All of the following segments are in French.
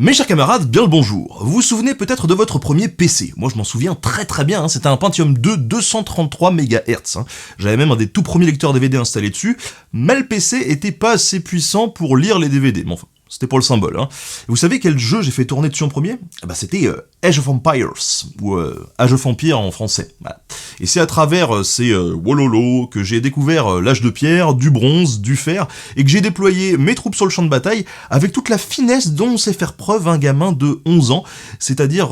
Mes chers camarades, bien le bonjour. Vous vous souvenez peut-être de votre premier PC. Moi je m'en souviens très bien, c'était un Pentium 2 233 MHz. J'avais même un des tout premiers lecteurs DVD installés dessus, mais le PC était pas assez puissant pour lire les DVD. Bon, enfin, c'était pour le symbole. Et vous savez quel jeu j'ai fait tourner dessus en premier ? C'était Age of Empires, ou Age of Empires en français. Voilà. Et c'est à travers ces wololo que j'ai découvert l'âge de pierre, du bronze, du fer, et que j'ai déployé mes troupes sur le champ de bataille avec toute la finesse dont sait faire preuve un gamin de 11 ans, c'est-à-dire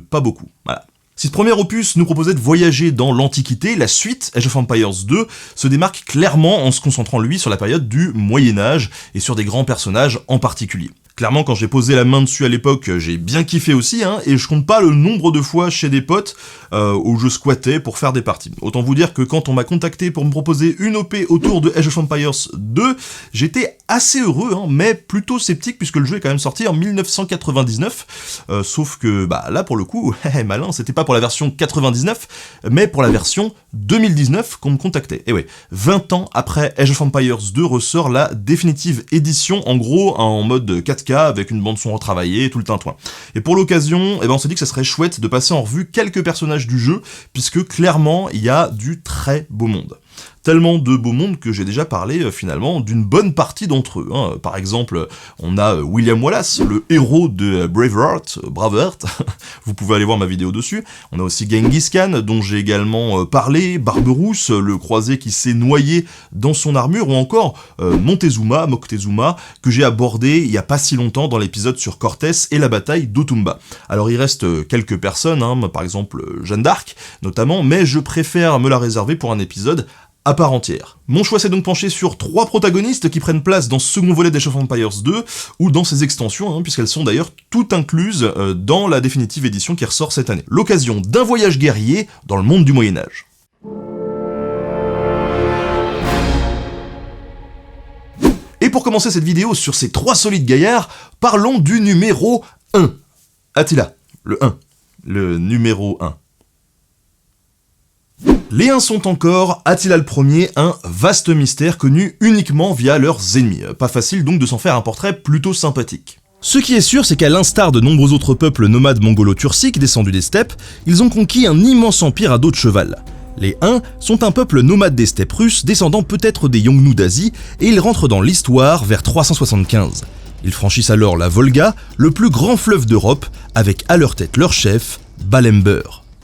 pas beaucoup. Voilà. Si ce premier opus nous proposait de voyager dans l'Antiquité, la suite, Age of Empires 2, se démarque clairement en se concentrant lui sur la période du Moyen-Âge et sur des grands personnages en particulier. Clairement, quand j'ai posé la main dessus à l'époque, j'ai bien kiffé aussi, et je compte pas le nombre de fois chez des potes où je squattais pour faire des parties. Autant vous dire que quand on m'a contacté pour me proposer une OP autour de Age of Empires 2, j'étais assez heureux, mais plutôt sceptique puisque le jeu est quand même sorti en 1999, sauf que là pour le coup, malin, c'était pas pour la version 99, mais pour la version 2019 qu'on me contactait. Et ouais, 20 ans après Age of Empires 2 ressort la définitive édition, en gros en mode 4K avec une bande son retravaillée, tout le tintouin. Et pour l'occasion, on s'est dit que ça serait chouette de passer en revue quelques personnages du jeu, puisque clairement il y a du très beau monde. Tellement de beau monde que j'ai déjà parlé finalement d'une bonne partie d'entre eux. Par exemple, on a William Wallace, le héros de Braveheart, vous pouvez aller voir ma vidéo dessus. On a aussi Genghis Khan, dont j'ai également parlé, Barberousse, le croisé qui s'est noyé dans son armure, ou encore Moctezuma, que j'ai abordé il y a pas si longtemps dans l'épisode sur Cortés et la bataille d'Otumba. Alors il reste quelques personnes, par exemple Jeanne d'Arc notamment, mais je préfère me la réserver pour un épisode à part entière. Mon choix s'est donc penché sur 3 protagonistes qui prennent place dans ce second volet d'Age of Empires 2, ou dans ses extensions, puisqu'elles sont d'ailleurs toutes incluses dans la définitive édition qui ressort cette année. L'occasion d'un voyage guerrier dans le monde du Moyen-Âge. Et pour commencer cette vidéo sur ces 3 solides gaillards, parlons du numéro 1. Attila, le 1. Le numéro 1. Les 1 sont encore, Attila le Premier, un vaste mystère connu uniquement via leurs ennemis. Pas facile donc de s'en faire un portrait plutôt sympathique. Ce qui est sûr, c'est qu'à l'instar de nombreux autres peuples nomades mongolo-turciques descendus des steppes, ils ont conquis un immense empire à dos de cheval. Les Huns sont un peuple nomade des steppes russes, descendant peut-être des Yongnous d'Asie, et ils rentrent dans l'histoire vers 375. Ils franchissent alors la Volga, le plus grand fleuve d'Europe, avec à leur tête leur chef, Balember.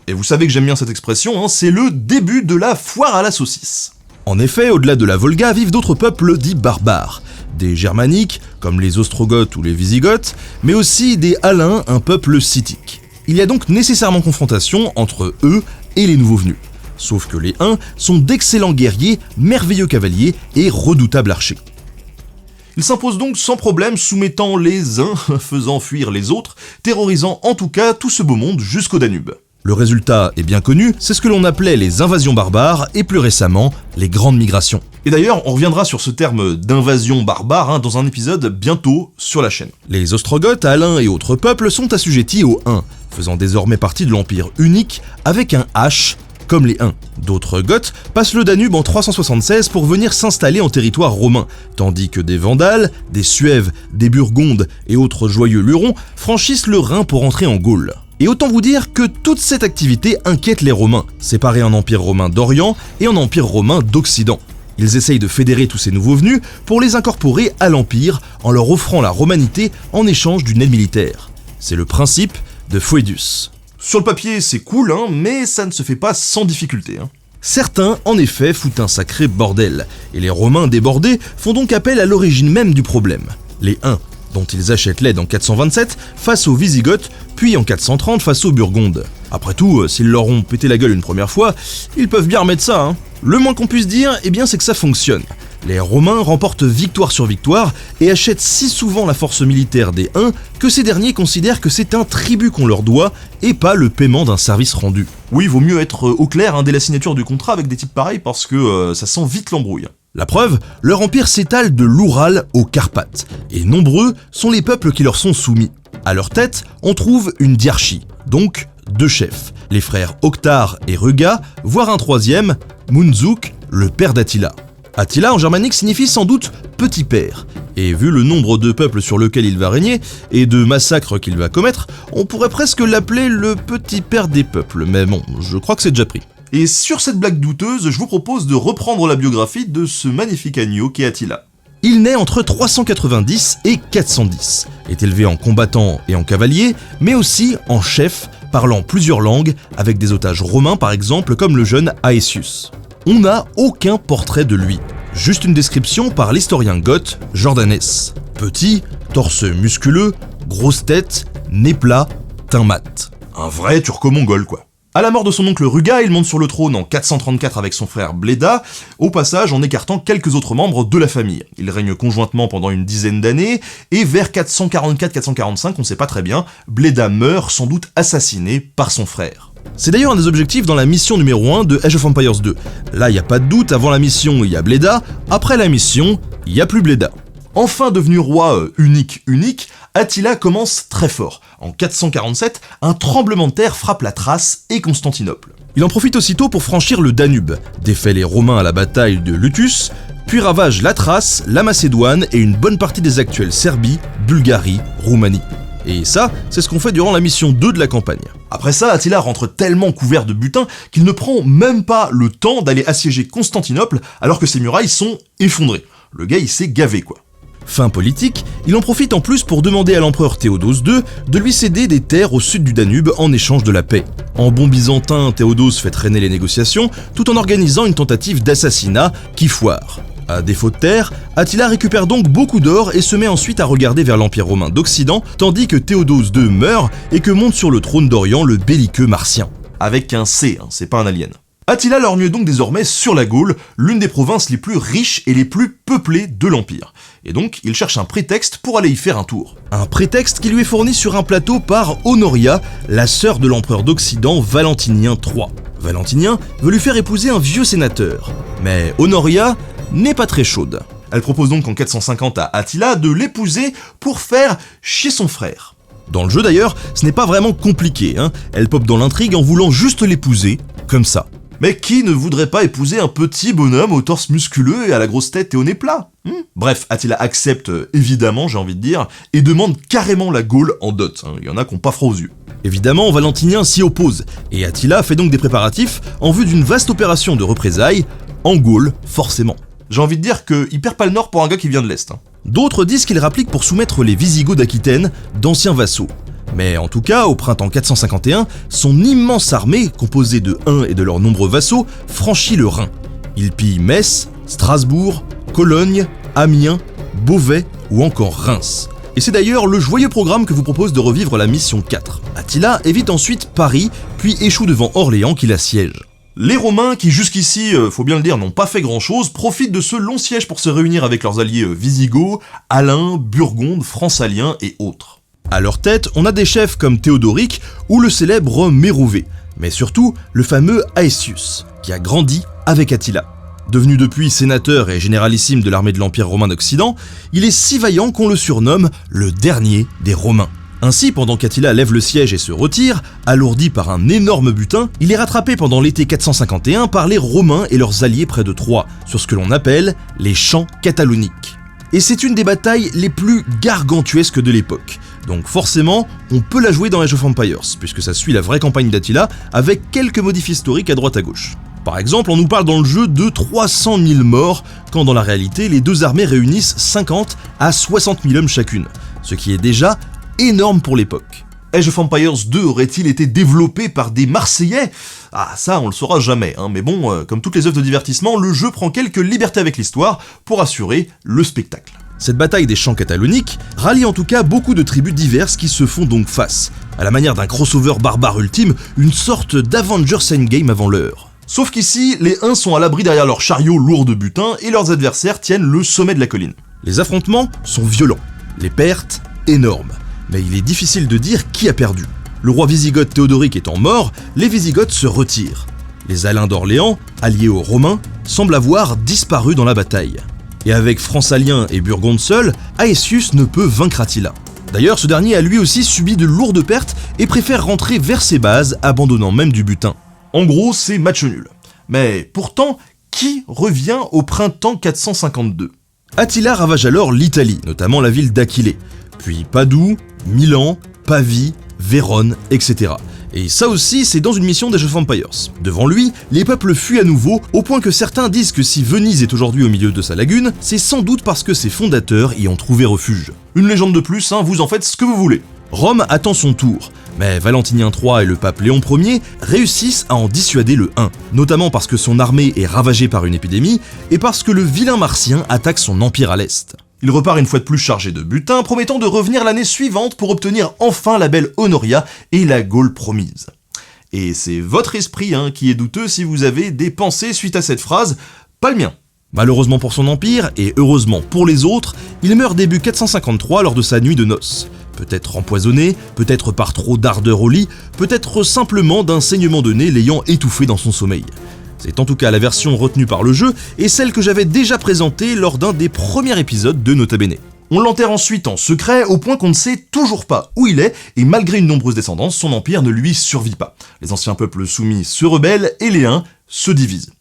Et vous savez que j'aime bien cette expression, c'est le début de la foire à la saucisse. En effet, au-delà de la Volga vivent d'autres peuples dits barbares. Des germaniques, comme les Ostrogoths ou les Visigoths, mais aussi des Alains, un peuple scythique. Il y a donc nécessairement confrontation entre eux et les nouveaux venus. Sauf que les Huns sont d'excellents guerriers, merveilleux cavaliers et redoutables archers. Ils s'imposent donc sans problème, soumettant les uns, faisant fuir les autres, terrorisant en tout cas tout ce beau monde jusqu'au Danube. Le résultat est bien connu, c'est ce que l'on appelait les invasions barbares et plus récemment, les grandes migrations. Et d'ailleurs, on reviendra sur ce terme d'invasion barbare dans un épisode bientôt sur la chaîne. Les Ostrogoths, Alains et autres peuples sont assujettis aux Huns, faisant désormais partie de l'empire unique avec un H comme les Huns. D'autres Goths passent le Danube en 376 pour venir s'installer en territoire romain, tandis que des Vandales, des Suèves, des Burgondes et autres joyeux lurons franchissent le Rhin pour entrer en Gaule. Et autant vous dire que toute cette activité inquiète les Romains, séparer un empire romain d'Orient et un empire romain d'Occident. Ils essayent de fédérer tous ces nouveaux venus pour les incorporer à l'empire en leur offrant la romanité en échange d'une aide militaire. C'est le principe de Foedus. Sur le papier c'est cool, mais ça ne se fait pas sans difficulté. Certains, en effet, foutent un sacré bordel, et les Romains débordés font donc appel à l'origine même du problème, les Huns, dont ils achètent l'aide en 427 face aux Visigoths, puis en 430 face aux Burgondes. Après tout, s'ils leur ont pété la gueule une première fois, ils peuvent bien remettre ça. Le moins qu'on puisse dire, c'est que ça fonctionne. Les Romains remportent victoire sur victoire et achètent si souvent la force militaire des Huns que ces derniers considèrent que c'est un tribut qu'on leur doit et pas le paiement d'un service rendu. Oui, vaut mieux être au clair dès la signature du contrat avec des types pareils parce que ça sent vite l'embrouille. La preuve, leur empire s'étale de l'Oural aux Carpates, et nombreux sont les peuples qui leur sont soumis. À leur tête, on trouve une diarchie, donc 2 chefs, les frères Oktar et Ruga, voire un troisième, Mundzuk, le père d'Attila. Attila en germanique signifie sans doute petit père, et vu le nombre de peuples sur lequel il va régner, et de massacres qu'il va commettre, on pourrait presque l'appeler le petit père des peuples, mais bon, je crois que c'est déjà pris. Et sur cette blague douteuse, je vous propose de reprendre la biographie de ce magnifique agneau qu'est Attila. Il naît entre 390 et 410, est élevé en combattant et en cavalier, mais aussi en chef, parlant plusieurs langues, avec des otages romains par exemple, comme le jeune Aetius. On n'a aucun portrait de lui, juste une description par l'historien goth Jordanes. Petit, torse musculeux, grosse tête, nez plat, teint mat. Un vrai turco-mongol quoi. À la mort de son oncle Ruga, il monte sur le trône en 434 avec son frère Bleda, au passage en écartant quelques autres membres de la famille. Ils règnent conjointement pendant une dizaine d'années, et vers 444-445, on sait pas très bien, Bleda meurt, sans doute assassiné par son frère. C'est d'ailleurs un des objectifs dans la mission numéro 1 de Age of Empires 2. Là, y a pas de doute, avant la mission, il y a Bleda, après la mission, il y a plus Bleda. Enfin devenu roi unique, Attila commence très fort. En 447, un tremblement de terre frappe la Thrace et Constantinople. Il en profite aussitôt pour franchir le Danube, défait les Romains à la bataille de Lutus, puis ravage la Thrace, la Macédoine et une bonne partie des actuelles Serbie, Bulgarie, Roumanie. Et ça, c'est ce qu'on fait durant la mission 2 de la campagne. Après ça, Attila rentre tellement couvert de butin qu'il ne prend même pas le temps d'aller assiéger Constantinople alors que ses murailles sont effondrées. Le gars, il s'est gavé quoi. Fin politique, il en profite en plus pour demander à l'empereur Théodose II de lui céder des terres au sud du Danube en échange de la paix. En bon byzantin, Théodose fait traîner les négociations tout en organisant une tentative d'assassinat qui foire. À défaut de terre, Attila récupère donc beaucoup d'or et se met ensuite à regarder vers l'Empire romain d'Occident, tandis que Théodose II meurt et que monte sur le trône d'Orient le belliqueux Marcien. Avec un C, c'est pas un alien. Attila lorgne donc désormais sur la Gaule, l'une des provinces les plus riches et les plus peuplées de l'Empire. Et donc, il cherche un prétexte pour aller y faire un tour. Un prétexte qui lui est fourni sur un plateau par Honoria, la sœur de l'empereur d'Occident Valentinien III. Valentinien veut lui faire épouser un vieux sénateur, mais Honoria n'est pas très chaude. Elle propose donc en 450 à Attila de l'épouser pour faire chier son frère. Dans le jeu d'ailleurs, ce n'est pas vraiment compliqué, elle pop dans l'intrigue en voulant juste l'épouser, comme ça. Mais qui ne voudrait pas épouser un petit bonhomme au torse musculeux et à la grosse tête et au nez plat Bref, Attila accepte évidemment, j'ai envie de dire, et demande carrément la Gaule en dot. Il y en a qui n'ont pas froid aux yeux. Évidemment, Valentinien s'y oppose, et Attila fait donc des préparatifs en vue d'une vaste opération de représailles, en Gaule, forcément. J'ai envie de dire qu'il perd pas le nord pour un gars qui vient de l'Est. D'autres disent qu'il rapplique pour soumettre les Visigoths d'Aquitaine, d'anciens vassaux. Mais en tout cas, au printemps 451, son immense armée, composée de Huns et de leurs nombreux vassaux, franchit le Rhin. Il pille Metz, Strasbourg, Cologne, Amiens, Beauvais ou encore Reims. Et c'est d'ailleurs le joyeux programme que vous propose de revivre la mission 4. Attila évite ensuite Paris, puis échoue devant Orléans qui l'assiège. Les Romains, qui jusqu'ici, faut bien le dire, n'ont pas fait grand-chose, profitent de ce long siège pour se réunir avec leurs alliés Visigoths, Alains, Burgondes, Francaliens et autres. À leur tête, on a des chefs comme Théodoric ou le célèbre Mérovée, mais surtout le fameux Aetius, qui a grandi avec Attila. Devenu depuis sénateur et généralissime de l'armée de l'Empire romain d'Occident, il est si vaillant qu'on le surnomme le dernier des Romains. Ainsi, pendant qu'Attila lève le siège et se retire, alourdi par un énorme butin, il est rattrapé pendant l'été 451 par les Romains et leurs alliés près de Troie, sur ce que l'on appelle les champs cataloniques. Et c'est une des batailles les plus gargantuesques de l'époque. Donc forcément, on peut la jouer dans Age of Empires, puisque ça suit la vraie campagne d'Attila, avec quelques modifs historiques à droite à gauche. Par exemple, on nous parle dans le jeu de 300 000 morts, quand dans la réalité, les deux armées réunissent 50 à 60 000 hommes chacune, ce qui est déjà énorme pour l'époque. Age of Empires 2 aurait-il été développé par des Marseillais ? Ah, ça, on le saura jamais, mais bon, comme toutes les œuvres de divertissement, le jeu prend quelques libertés avec l'histoire pour assurer le spectacle. Cette bataille des champs cataloniques rallie en tout cas beaucoup de tribus diverses qui se font donc face, à la manière d'un crossover barbare ultime, une sorte d'Avengers Endgame avant l'heure. Sauf qu'ici, les Huns sont à l'abri derrière leurs chariots lourds de butin et leurs adversaires tiennent le sommet de la colline. Les affrontements sont violents, les pertes énormes, mais il est difficile de dire qui a perdu. Le roi wisigoth Théodoric étant mort, les Wisigoths se retirent. Les Alains d'Orléans, alliés aux Romains, semblent avoir disparu dans la bataille. Et avec Francaliens et Burgondes seuls, Aetius ne peut vaincre Attila. D'ailleurs, ce dernier a lui aussi subi de lourdes pertes et préfère rentrer vers ses bases, abandonnant même du butin. En gros, c'est match nul. Mais pourtant, qui revient au printemps 452. Attila ravage alors l'Italie, notamment la ville d'Aquilée, puis Padoue, Milan, Pavie, Vérone, etc. Et ça aussi, c'est dans une mission d'Age of Empires. Devant lui, les peuples fuient à nouveau, au point que certains disent que si Venise est aujourd'hui au milieu de sa lagune, c'est sans doute parce que ses fondateurs y ont trouvé refuge. Une légende de plus, vous en faites ce que vous voulez. Rome attend son tour, mais Valentinien III et le pape Léon Ier réussissent à en dissuader le Hun, notamment parce que son armée est ravagée par une épidémie et parce que le vilain Martien attaque son empire à l'est. Il repart une fois de plus chargé de butin, promettant de revenir l'année suivante pour obtenir enfin la belle Honoria et la Gaule promise. Et c'est votre esprit qui est douteux si vous avez des pensées suite à cette phrase, pas le mien. Malheureusement pour son empire, et heureusement pour les autres, il meurt début 453 lors de sa nuit de noces. Peut-être empoisonné, peut-être par trop d'ardeur au lit, peut-être simplement d'un saignement de nez l'ayant étouffé dans son sommeil. C'est en tout cas la version retenue par le jeu et celle que j'avais déjà présentée lors d'un des premiers épisodes de Nota Bene. On l'enterre ensuite en secret au point qu'on ne sait toujours pas où il est et malgré une nombreuse descendance, son empire ne lui survit pas. Les anciens peuples soumis se rebellent et les Huns se divisent.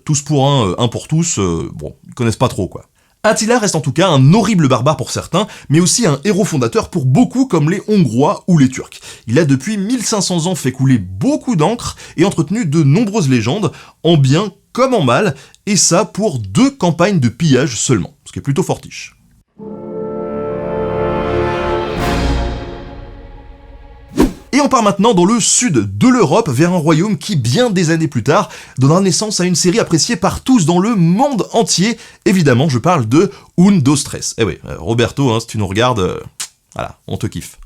Tous pour un pour tous, ils connaissent pas trop quoi. Attila reste en tout cas un horrible barbare pour certains, mais aussi un héros fondateur pour beaucoup comme les Hongrois ou les Turcs. Il a depuis 1500 ans fait couler beaucoup d'encre et entretenu de nombreuses légendes, en bien comme en mal, et ça pour 2 campagnes de pillage seulement, ce qui est plutôt fortiche. Et on part maintenant dans le sud de l'Europe, vers un royaume qui, bien des années plus tard, donnera naissance à une série appréciée par tous dans le monde entier. Évidemment, je parle de Un, Dos, Tres. Eh oui, Roberto, si tu nous regardes, voilà, on te kiffe.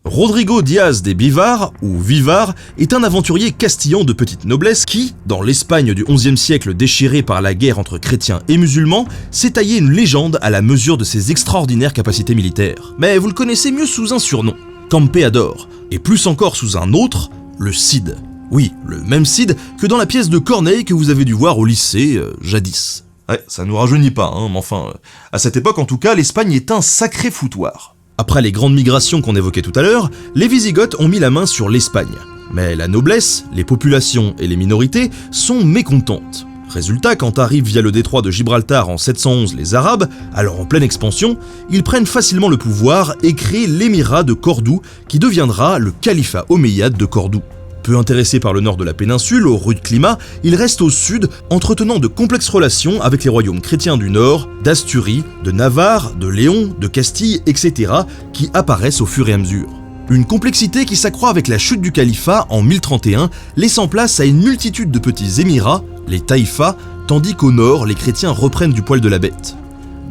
Rodrigo Diaz de Bivar, ou Vivar, est un aventurier castillan de petite noblesse qui, dans l'Espagne du XIe siècle déchirée par la guerre entre chrétiens et musulmans, s'est taillé une légende à la mesure de ses extraordinaires capacités militaires. Mais vous le connaissez mieux sous un surnom, Campeador, et plus encore sous un autre, le Cid. Oui, le même Cid que dans la pièce de Corneille que vous avez dû voir au lycée, jadis. Ouais, ça nous rajeunit pas, mais enfin, à cette époque en tout cas, l'Espagne est un sacré foutoir. Après les grandes migrations qu'on évoquait tout à l'heure, les Wisigoths ont mis la main sur l'Espagne. Mais la noblesse, les populations et les minorités sont mécontentes. Résultat, quand arrivent via le détroit de Gibraltar en 711 les Arabes, alors en pleine expansion, ils prennent facilement le pouvoir et créent l'émirat de Cordoue, qui deviendra le califat omeyyade de Cordoue. Peu intéressé par le nord de la péninsule, au rude climat, il reste au sud, entretenant de complexes relations avec les royaumes chrétiens du nord, d'Asturie, de Navarre, de Léon, de Castille, etc., qui apparaissent au fur et à mesure. Une complexité qui s'accroît avec la chute du califat en 1031, laissant place à une multitude de petits émirats, les taïfas, tandis qu'au nord, les chrétiens reprennent du poil de la bête.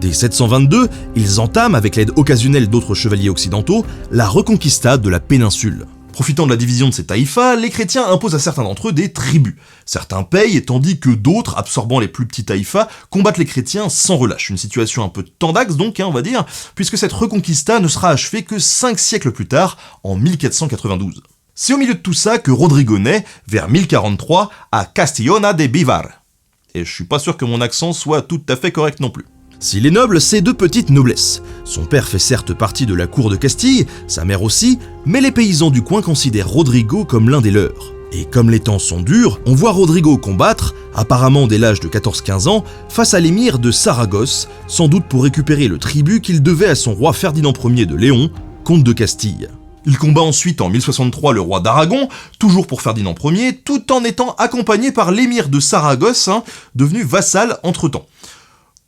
Dès 722, ils entament, avec l'aide occasionnelle d'autres chevaliers occidentaux, la reconquista de la péninsule. Profitant de la division de ces taïfas, les chrétiens imposent à certains d'entre eux des tribus. Certains payent, tandis que d'autres, absorbant les plus petits taïfas, combattent les chrétiens sans relâche. Une situation un peu tendax donc, on va dire, puisque cette reconquista ne sera achevée que 5 siècles plus tard, en 1492. C'est au milieu de tout ça que Rodrigo naît, vers 1043, à Castellona de Bivar. Et je suis pas sûr que mon accent soit tout à fait correct non plus. S'il est noble, c'est de petite noblesse. Son père fait certes partie de la cour de Castille, sa mère aussi, mais les paysans du coin considèrent Rodrigo comme l'un des leurs. Et comme les temps sont durs, on voit Rodrigo combattre, apparemment dès l'âge de 14-15 ans, face à l'émir de Saragosse, sans doute pour récupérer le tribut qu'il devait à son roi Ferdinand Ier de Léon, comte de Castille. Il combat ensuite en 1063 le roi d'Aragon, toujours pour Ferdinand Ier, tout en étant accompagné par l'émir de Saragosse, devenu vassal entre-temps.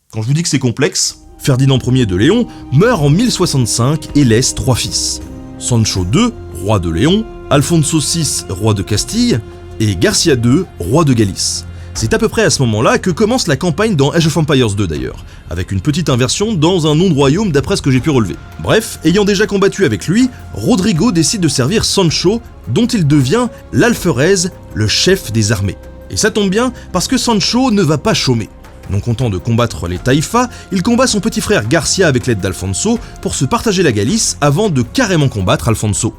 Quand je vous dis que c'est complexe, Ferdinand Ier de Léon meurt en 1065 et laisse 3 fils. Sancho II, roi de Léon, Alfonso VI, roi de Castille, et Garcia II, roi de Galice. C'est à peu près à ce moment-là que commence la campagne dans Age of Empires 2 d'ailleurs, avec une petite inversion dans un nom de royaume d'après ce que j'ai pu relever. Bref, ayant déjà combattu avec lui, Rodrigo décide de servir Sancho, dont il devient l'alferez, le chef des armées. Et ça tombe bien, parce que Sancho ne va pas chômer. Non content de combattre les taïfas, il combat son petit frère Garcia avec l'aide d'Alfonso pour se partager la Galice avant de carrément combattre Alfonso.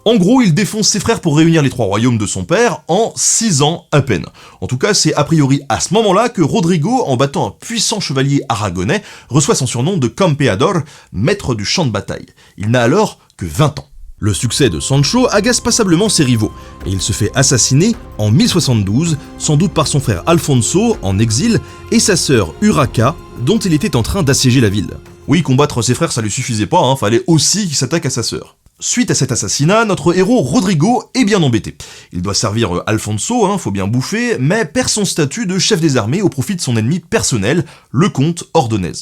En gros, il défonce ses frères pour réunir les 3 royaumes de son père en 6 ans à peine. En tout cas, c'est a priori à ce moment-là que Rodrigo, en battant un puissant chevalier aragonais, reçoit son surnom de Campeador, maître du champ de bataille. Il n'a alors que 20 ans. Le succès de Sancho agace passablement ses rivaux, et il se fait assassiner en 1072, sans doute par son frère Alfonso, en exil, et sa sœur Urraca, dont il était en train d'assiéger la ville. Oui, combattre ses frères ça lui suffisait pas, fallait aussi qu'il s'attaque à sa sœur. Suite à cet assassinat, notre héros Rodrigo est bien embêté. Il doit servir Alfonso, faut bien bouffer, mais perd son statut de chef des armées au profit de son ennemi personnel, le comte Ordonez.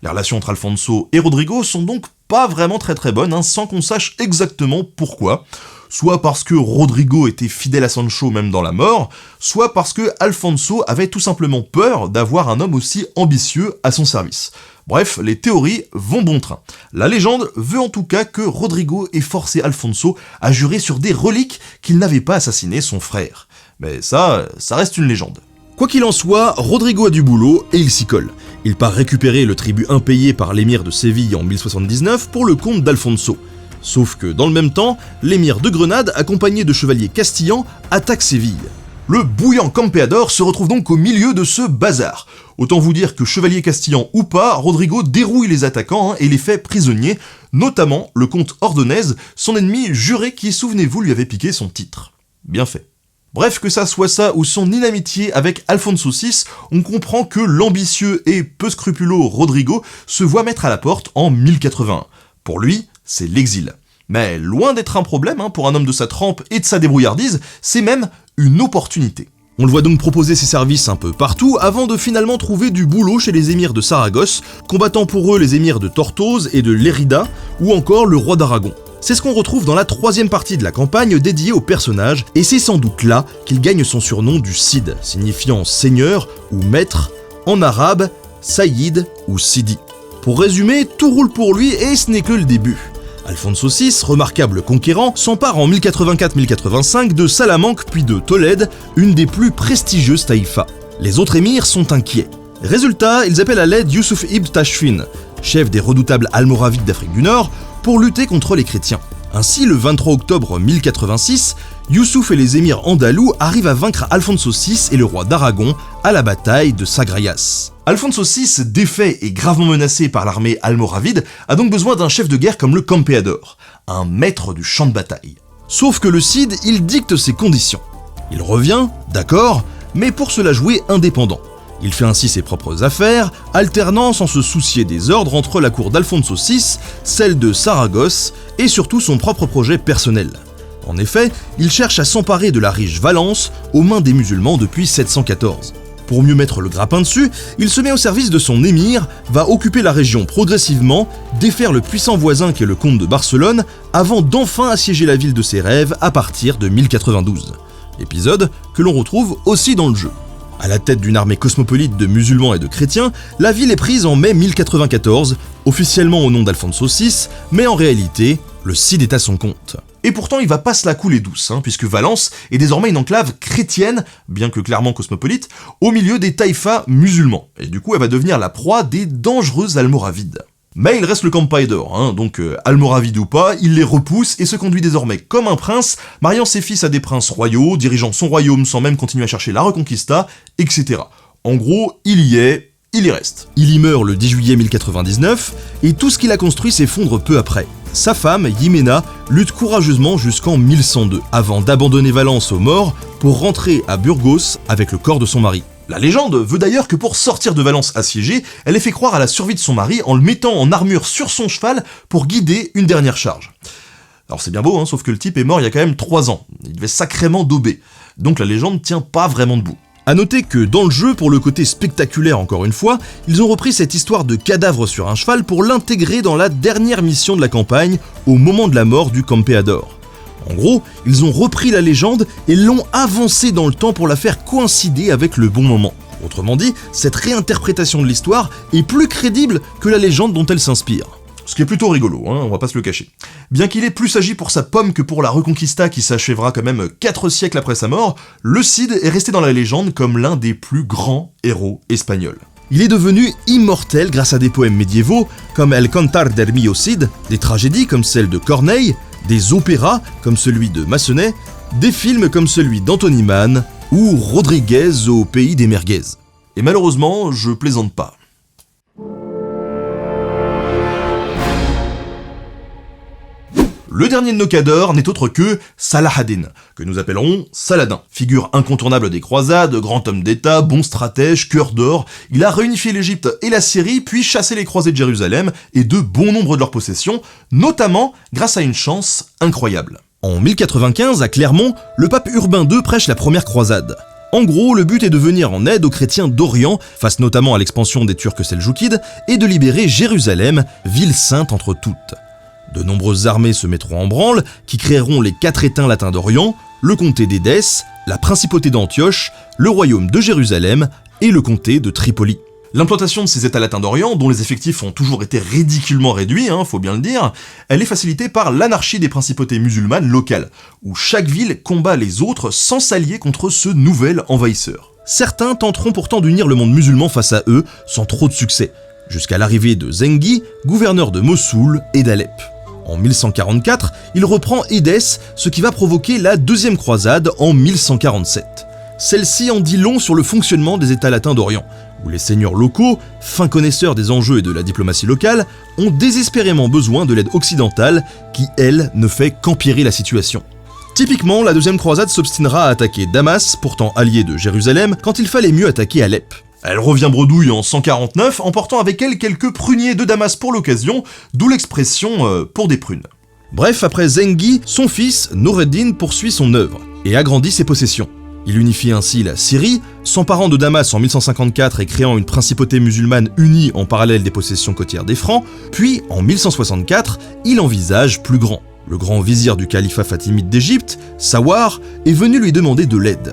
Les relations entre Alfonso et Rodrigo sont donc pas vraiment très bonnes, sans qu'on sache exactement pourquoi. Soit parce que Rodrigo était fidèle à Sancho même dans la mort, soit parce que Alfonso avait tout simplement peur d'avoir un homme aussi ambitieux à son service. Bref, les théories vont bon train. La légende veut en tout cas que Rodrigo ait forcé Alfonso à jurer sur des reliques qu'il n'avait pas assassiné son frère. Mais ça reste une légende. Quoi qu'il en soit, Rodrigo a du boulot et il s'y colle. Il part récupérer le tribut impayé par l'émir de Séville en 1079 pour le compte d'Alfonso. Sauf que dans le même temps, l'émir de Grenade, accompagné de chevaliers castillans, attaque Séville. Le bouillant Campeador se retrouve donc au milieu de ce bazar. Autant vous dire que chevalier castillan ou pas, Rodrigo dérouille les attaquants et les fait prisonniers, notamment le comte Ordonez, son ennemi juré qui, souvenez-vous, lui avait piqué son titre. Bien fait. Bref, que ça soit ça ou son inamitié avec Alfonso VI, on comprend que l'ambitieux et peu scrupuleux Rodrigo se voit mettre à la porte en 1081. Pour lui, c'est l'exil. Mais loin d'être un problème, pour un homme de sa trempe et de sa débrouillardise, c'est même une opportunité. On le voit donc proposer ses services un peu partout avant de finalement trouver du boulot chez les émirs de Saragosse, combattant pour eux les émirs de Tortosa et de Lérida, ou encore le roi d'Aragon. C'est ce qu'on retrouve dans la troisième partie de la campagne dédiée au personnage, et c'est sans doute là qu'il gagne son surnom du Cid, signifiant seigneur ou maître, en arabe, Saïd ou Sidi. Pour résumer, tout roule pour lui et ce n'est que le début. Alfonso VI, remarquable conquérant, s'empare en 1084-1085 de Salamanque puis de Tolède, une des plus prestigieuses taïfas. Les autres émirs sont inquiets. Résultat, ils appellent à l'aide Youssouf ibn Tashfin, chef des redoutables almoravides d'Afrique du Nord, pour lutter contre les chrétiens. Ainsi, le 23 octobre 1086, Youssouf et les émirs andalous arrivent à vaincre Alfonso VI et le roi d'Aragon à la bataille de Sagrayas. Alfonso VI, défait et gravement menacé par l'armée almoravide, a donc besoin d'un chef de guerre comme le Campeador, un maître du champ de bataille. Sauf que le Cid, il dicte ses conditions. Il revient, d'accord, mais pour se la jouer indépendant. Il fait ainsi ses propres affaires, alternant sans se soucier des ordres entre la cour d'Alfonso VI, celle de Saragosse et surtout son propre projet personnel. En effet, il cherche à s'emparer de la riche Valence aux mains des musulmans depuis 714. Pour mieux mettre le grappin dessus, il se met au service de son émir, va occuper la région progressivement, défaire le puissant voisin qu'est le comte de Barcelone, avant d'enfin assiéger la ville de ses rêves à partir de 1092. Épisode que l'on retrouve aussi dans le jeu. À la tête d'une armée cosmopolite de musulmans et de chrétiens, la ville est prise en mai 1094, officiellement au nom d'Alfonso VI, mais en réalité, le Cid est à son compte. Et pourtant, il va pas se la couler douce, puisque Valence est désormais une enclave chrétienne, bien que clairement cosmopolite, au milieu des taïfas musulmans. Et du coup, elle va devenir la proie des dangereux almoravides. Mais il reste le Campeador, donc almoravide ou pas, il les repousse et se conduit désormais comme un prince, mariant ses fils à des princes royaux, dirigeant son royaume sans même continuer à chercher la Reconquista, etc. En gros, il y est, il y reste. Il y meurt le 10 juillet 1099, et tout ce qu'il a construit s'effondre peu après. Sa femme, Jimena, lutte courageusement jusqu'en 1102, avant d'abandonner Valence aux morts pour rentrer à Burgos avec le corps de son mari. La légende veut d'ailleurs que pour sortir de Valence assiégée, elle ait fait croire à la survie de son mari en le mettant en armure sur son cheval pour guider une dernière charge. Alors c'est bien beau, sauf que le type est mort il y a quand même 3 ans. Il devait sacrément dauber. Donc la légende tient pas vraiment debout. A noter que dans le jeu, pour le côté spectaculaire encore une fois, ils ont repris cette histoire de cadavre sur un cheval pour l'intégrer dans la dernière mission de la campagne, au moment de la mort du Campeador. En gros, ils ont repris la légende et l'ont avancée dans le temps pour la faire coïncider avec le bon moment. Autrement dit, cette réinterprétation de l'histoire est plus crédible que la légende dont elle s'inspire. Ce qui est plutôt rigolo, on va pas se le cacher. Bien qu'il ait plus agi pour sa pomme que pour la Reconquista qui s'achèvera quand même 4 siècles après sa mort, le Cid est resté dans la légende comme l'un des plus grands héros espagnols. Il est devenu immortel grâce à des poèmes médiévaux comme El Cantar d'Hermío Cid, des tragédies comme celle de Corneille, des opéras comme celui de Massenet, des films comme celui d'Anthony Mann ou Rodriguez au pays des merguez. Et malheureusement, je plaisante pas. Le dernier de nos cadors n'est autre que Salah ad-Din, que nous appellerons Saladin. Figure incontournable des croisades, grand homme d'État, bon stratège, cœur d'or, il a réunifié l'Égypte et la Syrie, puis chassé les croisés de Jérusalem et de bon nombre de leurs possessions, notamment grâce à une chance incroyable. En 1095, à Clermont, le pape Urbain II prêche la première croisade. En gros, le but est de venir en aide aux chrétiens d'Orient, face notamment à l'expansion des Turcs seldjoukides, et de libérer Jérusalem, ville sainte entre toutes. De nombreuses armées se mettront en branle, qui créeront les 4 États latins d'Orient, le comté d'Édesse, la principauté d'Antioche, le royaume de Jérusalem et le comté de Tripoli. L'implantation de ces États latins d'Orient, dont les effectifs ont toujours été ridiculement réduits, faut bien le dire, elle est facilitée par l'anarchie des principautés musulmanes locales, où chaque ville combat les autres sans s'allier contre ce nouvel envahisseur. Certains tenteront pourtant d'unir le monde musulman face à eux, sans trop de succès, jusqu'à l'arrivée de Zengi, gouverneur de Mossoul et d'Alep. En 1144, il reprend Édesse, ce qui va provoquer la deuxième croisade en 1147. Celle-ci en dit long sur le fonctionnement des États latins d'Orient, où les seigneurs locaux, fins connaisseurs des enjeux et de la diplomatie locale, ont désespérément besoin de l'aide occidentale qui, elle, ne fait qu'empirer la situation. Typiquement, la deuxième croisade s'obstinera à attaquer Damas, pourtant allié de Jérusalem, quand il fallait mieux attaquer Alep. Elle revient bredouille en 149, emportant avec elle quelques pruniers de Damas pour l'occasion, d'où l'expression pour des prunes. Bref, après Zengi, son fils, Noureddin, poursuit son œuvre, et agrandit ses possessions. Il unifie ainsi la Syrie, s'emparant de Damas en 1154 et créant une principauté musulmane unie en parallèle des possessions côtières des Francs, puis en 1164, il envisage plus grand. Le grand vizir du califat fatimide d'Égypte, Sawar, est venu lui demander de l'aide.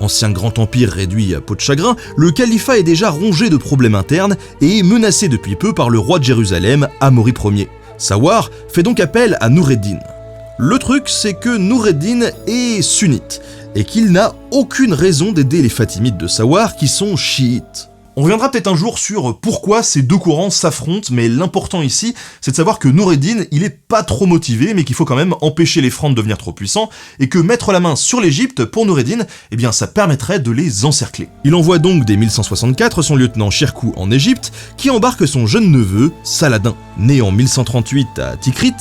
Ancien grand empire réduit à peau de chagrin, le califat est déjà rongé de problèmes internes et est menacé depuis peu par le roi de Jérusalem, Amaury Ier. Sawar fait donc appel à Noureddin. Le truc, c'est que Noureddin est sunnite, et qu'il n'a aucune raison d'aider les Fatimides de Sawar qui sont chiites. On reviendra peut-être un jour sur pourquoi ces deux courants s'affrontent, mais l'important ici, c'est de savoir que Noureddin, il est pas trop motivé, mais qu'il faut quand même empêcher les Francs de devenir trop puissants, et que mettre la main sur l'Égypte, pour Noureddin, eh bien ça permettrait de les encercler. Il envoie donc dès 1164 son lieutenant Shirkuh en Égypte, qui embarque son jeune neveu, Saladin. Né en 1138 à Tikrit,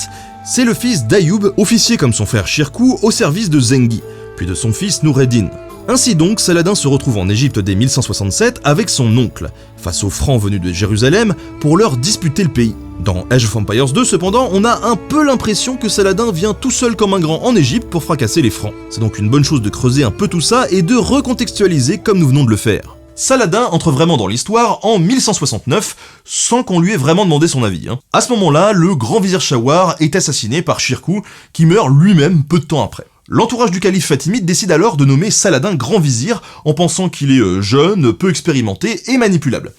c'est le fils d'Ayoub, officier comme son frère Shirkuh, au service de Zengi, puis de son fils Noureddin. Ainsi donc, Saladin se retrouve en Égypte dès 1167 avec son oncle, face aux Francs venus de Jérusalem, pour leur disputer le pays. Dans Age of Empires 2, cependant, on a un peu l'impression que Saladin vient tout seul comme un grand en Égypte pour fracasser les Francs. C'est donc une bonne chose de creuser un peu tout ça et de recontextualiser comme nous venons de le faire. Saladin entre vraiment dans l'histoire en 1169, sans qu'on lui ait vraiment demandé son avis. À ce moment-là, le grand vizir Shawar est assassiné par Shirkuh, qui meurt lui-même peu de temps après. L'entourage du calife fatimide décide alors de nommer Saladin grand vizir, en pensant qu'il est jeune, peu expérimenté et manipulable.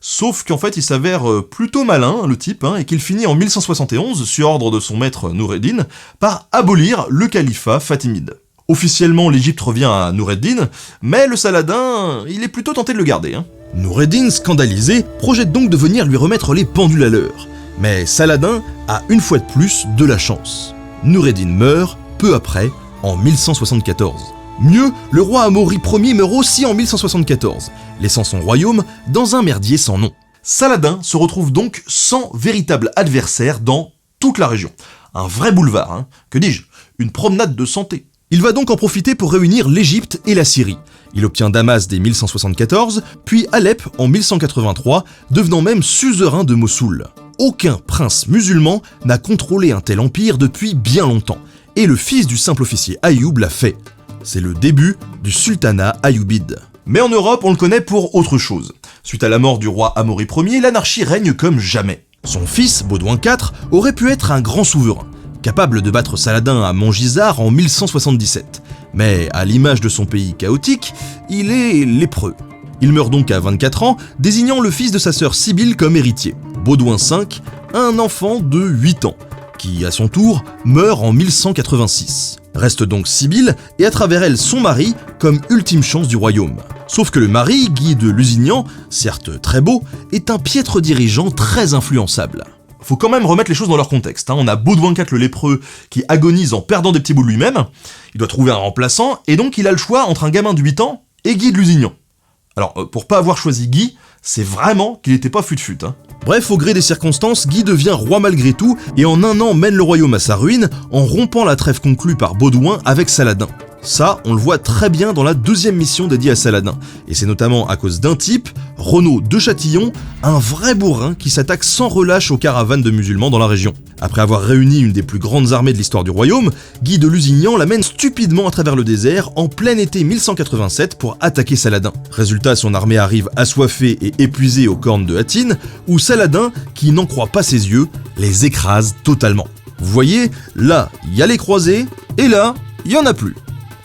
Sauf qu'en fait il s'avère plutôt malin, le type, et qu'il finit en 1171, sur ordre de son maître Noureddin, par abolir le califat fatimide. Officiellement, l'Égypte revient à Noureddin, mais le Saladin, il est plutôt tenté de le garder. Noureddin, scandalisé, projette donc de venir lui remettre les pendules à l'heure. Mais Saladin a une fois de plus de la chance. Noureddin meurt, peu après, en 1174. Mieux, le roi Amaury Ier meurt aussi en 1174, laissant son royaume dans un merdier sans nom. Saladin se retrouve donc sans véritable adversaire dans toute la région. Un vrai boulevard, que dis-je, une promenade de santé. Il va donc en profiter pour réunir l'Égypte et la Syrie. Il obtient Damas dès 1174, puis Alep en 1183, devenant même suzerain de Mossoul. Aucun prince musulman n'a contrôlé un tel empire depuis bien longtemps, et le fils du simple officier Ayoub l'a fait. C'est le début du sultanat ayoubide. Mais en Europe, on le connaît pour autre chose. Suite à la mort du roi Amaury Ier, l'anarchie règne comme jamais. Son fils, Baudouin IV, aurait pu être un grand souverain, capable de battre Saladin à Montgisard en 1177. Mais à l'image de son pays chaotique, il est lépreux. Il meurt donc à 24 ans, désignant le fils de sa sœur Sibylle comme héritier. Baudouin V, un enfant de 8 ans, qui, à son tour, meurt en 1186. Reste donc Sibylle, et à travers elle son mari, comme ultime chance du royaume. Sauf que le mari, Guy de Lusignan, certes très beau, est un piètre dirigeant très influençable. Faut quand même remettre les choses dans leur contexte. On a Baudouin IV le lépreux qui agonise en perdant des petits bouts de lui-même, il doit trouver un remplaçant, et donc il a le choix entre un gamin de 8 ans et Guy de Lusignan. Alors, pour pas avoir choisi Guy, c'est vraiment qu'il était pas fut-fut, hein. Bref, au gré des circonstances, Guy devient roi malgré tout, et en un an mène le royaume à sa ruine, en rompant la trêve conclue par Baudouin avec Saladin. Ça, on le voit très bien dans la deuxième mission dédiée à Saladin, et c'est notamment à cause d'un type, Renaud de Châtillon, un vrai bourrin qui s'attaque sans relâche aux caravanes de musulmans dans la région. Après avoir réuni une des plus grandes armées de l'histoire du royaume, Guy de Lusignan l'amène stupidement à travers le désert en plein été 1187 pour attaquer Saladin. Résultat, son armée arrive assoiffée et épuisée aux cornes de Hattin, où Saladin, qui n'en croit pas ses yeux, les écrase totalement. Vous voyez, là, il y a les croisés, et là, il y en a plus.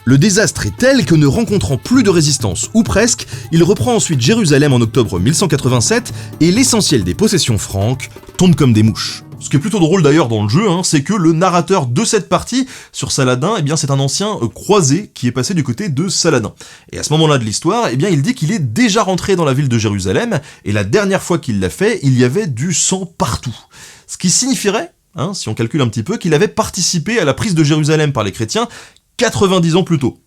Le désastre est tel que ne rencontrant plus de résistance, ou presque, il reprend ensuite Jérusalem en octobre 1187 et l'essentiel des possessions franques tombe comme des mouches. Ce qui est plutôt drôle d'ailleurs dans le jeu, c'est que le narrateur de cette partie sur Saladin, c'est un ancien croisé qui est passé du côté de Saladin. Et à ce moment-là de l'histoire, il dit qu'il est déjà rentré dans la ville de Jérusalem, et la dernière fois qu'il l'a fait, il y avait du sang partout. Ce qui signifierait, si on calcule un petit peu, qu'il avait participé à la prise de Jérusalem par les chrétiens 90 ans plus tôt.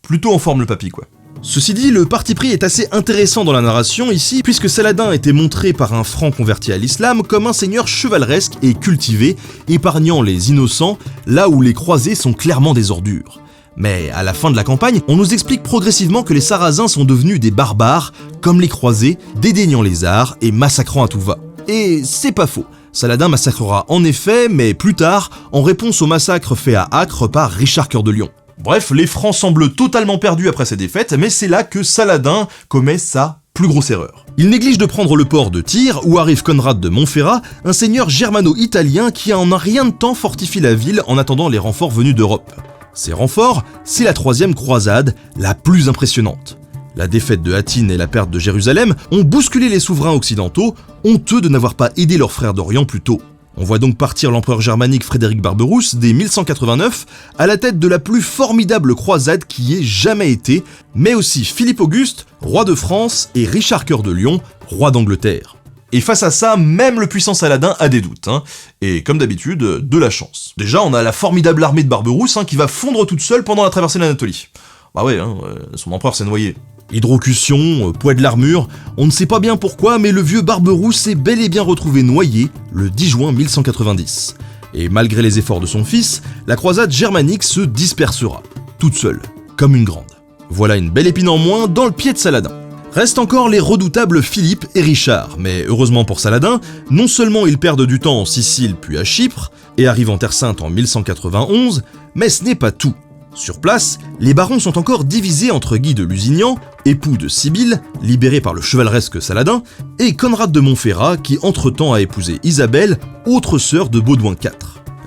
Plutôt en forme le papy, quoi. Ceci dit, le parti pris est assez intéressant dans la narration ici, puisque Saladin était montré par un franc converti à l'islam comme un seigneur chevaleresque et cultivé, épargnant les innocents, là où les croisés sont clairement des ordures. Mais à la fin de la campagne, on nous explique progressivement que les Sarrasins sont devenus des barbares, comme les croisés, dédaignant les arts et massacrant à tout va. Et c'est pas faux. Saladin massacrera en effet, mais plus tard, en réponse au massacre fait à Acre par Richard Cœur de Lion. Bref, les Francs semblent totalement perdus après ces défaites, mais c'est là que Saladin commet sa plus grosse erreur. Il néglige de prendre le port de Tyr, où arrive Conrad de Montferrat, un seigneur germano-italien qui en un rien de temps fortifie la ville en attendant les renforts venus d'Europe. Ces renforts, c'est la troisième croisade, la plus impressionnante. La défaite de Hattin et la perte de Jérusalem ont bousculé les souverains occidentaux, honteux de n'avoir pas aidé leurs frères d'Orient plus tôt. On voit donc partir l'empereur germanique Frédéric Barberousse dès 1189 à la tête de la plus formidable croisade qui ait jamais été, mais aussi Philippe Auguste, roi de France, et Richard Cœur de Lion, roi d'Angleterre. Et face à ça, même le puissant Saladin a des doutes, et comme d'habitude, de la chance. Déjà, on a la formidable armée de Barberousse qui va fondre toute seule pendant la traversée de l'Anatolie. Bah ouais, son empereur s'est noyé. Hydrocution, poids de l'armure, on ne sait pas bien pourquoi, mais le vieux Barberousse s'est bel et bien retrouvé noyé le 10 juin 1190. Et malgré les efforts de son fils, la croisade germanique se dispersera, toute seule, comme une grande. Voilà une belle épine en moins dans le pied de Saladin. Restent encore les redoutables Philippe et Richard, mais heureusement pour Saladin, non seulement ils perdent du temps en Sicile puis à Chypre, et arrivent en Terre Sainte en 1191, mais ce n'est pas tout. Sur place, les barons sont encore divisés entre Guy de Lusignan, époux de Sibylle, libéré par le chevaleresque Saladin, et Conrad de Montferrat qui entre-temps a épousé Isabelle, autre sœur de Baudouin IV.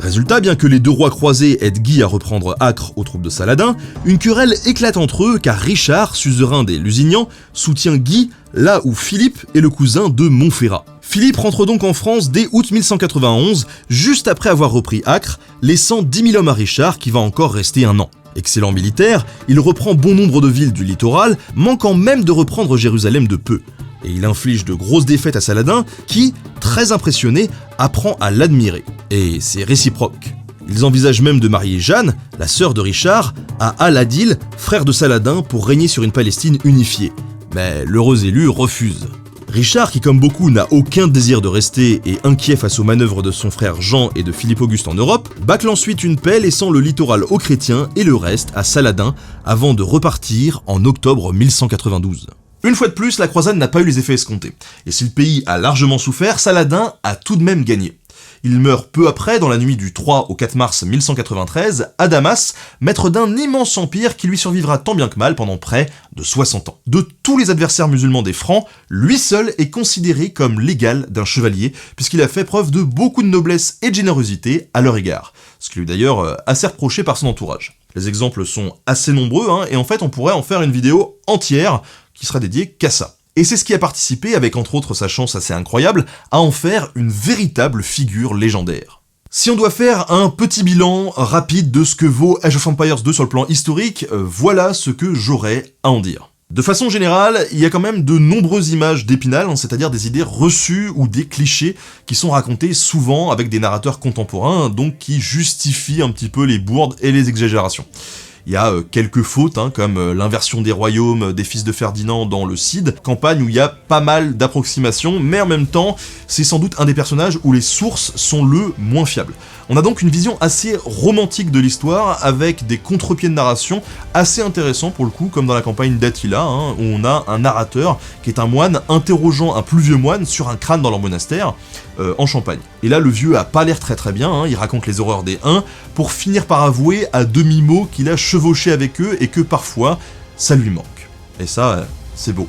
Résultat, bien que les deux rois croisés aident Guy à reprendre Acre aux troupes de Saladin, une querelle éclate entre eux car Richard, suzerain des Lusignans, soutient Guy là où Philippe est le cousin de Montferrat. Philippe rentre donc en France dès août 1191, juste après avoir repris Acre, laissant 10 000 hommes à Richard qui va encore rester un an. Excellent militaire, il reprend bon nombre de villes du littoral, manquant même de reprendre Jérusalem de peu. Et il inflige de grosses défaites à Saladin qui, très impressionné, apprend à l'admirer. Et c'est réciproque. Ils envisagent même de marier Jeanne, la sœur de Richard, à Al-Adil, frère de Saladin, pour régner sur une Palestine unifiée. Mais l'heureux élu refuse. Richard, qui comme beaucoup n'a aucun désir de rester et inquiet face aux manœuvres de son frère Jean et de Philippe Auguste en Europe, bâcle ensuite une paix laissant le littoral aux chrétiens et le reste à Saladin avant de repartir en octobre 1192. Une fois de plus, la croisade n'a pas eu les effets escomptés. Et si le pays a largement souffert, Saladin a tout de même gagné. Il meurt peu après, dans la nuit du 3 au 4 mars 1193, à Damas, maître d'un immense empire qui lui survivra tant bien que mal pendant près de 60 ans. De tous les adversaires musulmans des Francs, lui seul est considéré comme l'égal d'un chevalier, puisqu'il a fait preuve de beaucoup de noblesse et de générosité à leur égard, ce qui lui est d'ailleurs assez reproché par son entourage. Les exemples sont assez nombreux, et en fait on pourrait en faire une vidéo entière qui sera dédiée qu'à ça. Et c'est ce qui a participé, avec entre autres sa chance assez incroyable, à en faire une véritable figure légendaire. Si on doit faire un petit bilan rapide de ce que vaut Age of Empires 2 sur le plan historique, voilà ce que j'aurais à en dire. De façon générale, il y a quand même de nombreuses images d'Épinal, c'est-à-dire des idées reçues ou des clichés qui sont racontés souvent avec des narrateurs contemporains, donc qui justifient un petit peu les bourdes et les exagérations. Il y a quelques fautes, comme l'inversion des royaumes des fils de Ferdinand dans le Cid, campagne où il y a pas mal d'approximations, mais en même temps, c'est sans doute un des personnages où les sources sont le moins fiables. On a donc une vision assez romantique de l'histoire, avec des contre-pieds de narration assez intéressants pour le coup, comme dans la campagne d'Attila, où on a un narrateur qui est un moine interrogeant un plus vieux moine sur un crâne dans leur monastère, en Champagne. Et là, le vieux a pas l'air très bien, il raconte les horreurs des Huns, pour finir par avouer à demi-mot qu'il a chevauché avec eux et que parfois, ça lui manque. Et ça, c'est beau.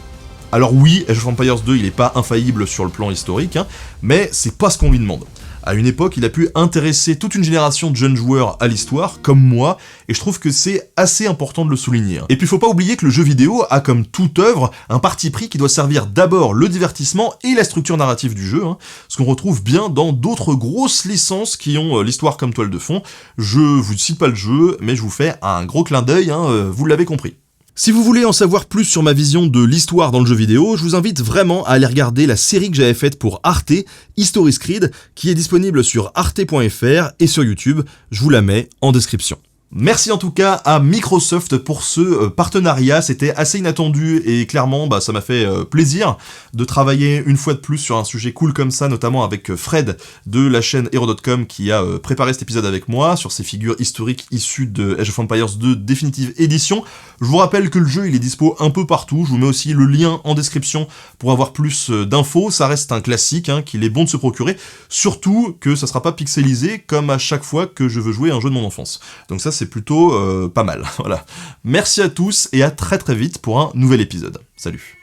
Alors oui, Age of Empires 2, il est pas infaillible sur le plan historique, mais c'est pas ce qu'on lui demande. À une époque, il a pu intéresser toute une génération de jeunes joueurs à l'histoire, comme moi, et je trouve que c'est assez important de le souligner. Et puis faut pas oublier que le jeu vidéo a, comme toute œuvre, un parti pris qui doit servir d'abord le divertissement et la structure narrative du jeu, ce qu'on retrouve bien dans d'autres grosses licences qui ont l'histoire comme toile de fond. Je vous cite pas le jeu, mais je vous fais un gros clin d'œil, vous l'avez compris. Si vous voulez en savoir plus sur ma vision de l'histoire dans le jeu vidéo, je vous invite vraiment à aller regarder la série que j'avais faite pour Arte, History's Creed, qui est disponible sur arte.fr et sur YouTube, je vous la mets en description. Merci en tout cas à Microsoft pour ce partenariat, c'était assez inattendu et clairement ça m'a fait plaisir de travailler une fois de plus sur un sujet cool comme ça, notamment avec Fred de la chaîne Hero.com qui a préparé cet épisode avec moi sur ces figures historiques issues de Age of Empires 2 Definitive Edition. Je vous rappelle que le jeu il est dispo un peu partout, je vous mets aussi le lien en description pour avoir plus d'infos, ça reste un classique qu'il est bon de se procurer, surtout que ça sera pas pixelisé comme à chaque fois que je veux jouer à un jeu de mon enfance. Donc ça c'est plutôt pas mal. Voilà. Merci à tous et à très vite pour un nouvel épisode. Salut.